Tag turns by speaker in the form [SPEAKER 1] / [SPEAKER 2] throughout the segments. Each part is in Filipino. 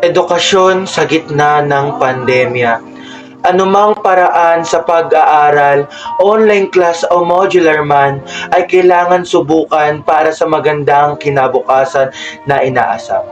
[SPEAKER 1] Edukasyon sa gitna ng pandemya. Anumang paraan sa pag-aaral, online class o modular man, ay kailangan subukan para sa magandang kinabukasan na inaasam.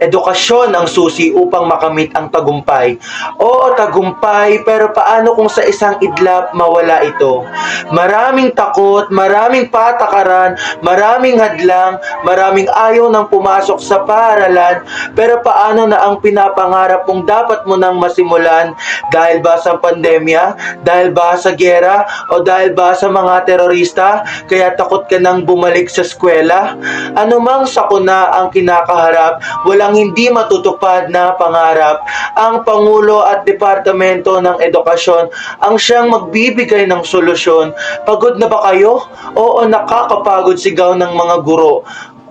[SPEAKER 1] Edukasyon ang susi upang makamit ang tagumpay. Oo, tagumpay, pero paano kung sa isang idlap mawala ito? Maraming takot, maraming patakaran, maraming hadlang, maraming ayaw nang pumasok sa paaralan, pero paano na ang pinapangarap mong dapat mo nang masimulan? Dahil ba sa pandemya? Dahil ba sa giyera? O dahil ba sa mga terorista? Kaya takot ka nang bumalik sa eskwela? Anumang sakuna ang kinakaharap, walang hindi matutupad na pangarap. Ang Pangulo at Departamento ng Edukasyon ang siyang magbibigay ng solusyon. Pagod na ba kayo? Oo, nakakapagod sigaw ng mga guro.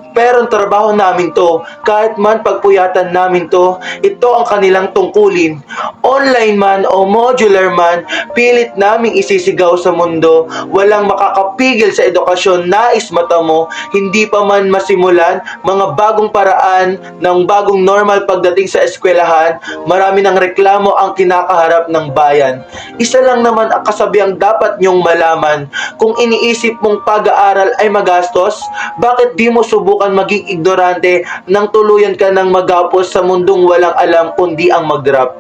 [SPEAKER 1] Pero ang trabaho namin to, kahit man pagpuyatan namin to, ito ang kanilang tungkulin. Online man o modular man, pilit naming isisigaw sa mundo. Walang makakapigil sa edukasyon, nais mata mo, hindi pa man masimulan, mga bagong paraan ng bagong normal pagdating sa eskwelahan, marami ng reklamo ang kinakaharap ng bayan. Isa lang naman ang kasabiang dapat nyong malaman, kung iniisip mong pag-aaral ay magastos, bakit di mo subukan maging ignorante nang tuluyan ka ng magapos sa mundong walang alam kundi ang mag-rap.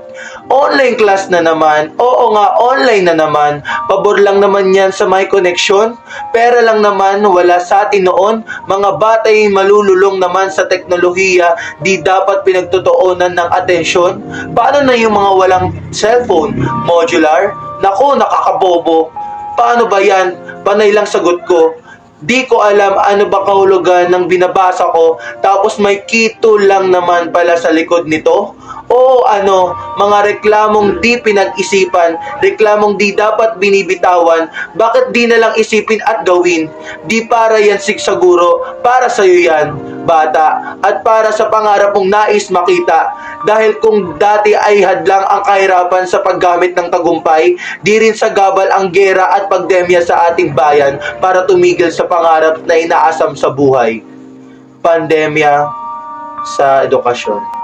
[SPEAKER 1] Online class na naman, oo nga, online na naman, pabor lang naman yan sa may connection, pera lang naman wala sa atin noon, mga batay malululong naman sa teknolohiya, di dapat pinagtutoonan ng atensyon. Paano na yung mga walang cellphone, modular? Naku, nakakabobo. Paano ba yan? Panay lang sagot ko. Di ko alam ano ba kahulugan ng binabasa ko, tapos may kito lang naman pala sa likod nito. O ano, mga reklamong di pinag-isipan, reklamong di dapat binibitawan, bakit di na lang isipin at gawin? Di para yan siguro, para sa'yo yan, bata, at para sa pangarap mong nais makita. Dahil kung dati ay hadlang ang kahirapan sa paggamit ng tagumpay, di rin sagabal ang gera at pandemya sa ating bayan para tumigil sa pangarap na inaasam sa buhay. Pandemya sa edukasyon.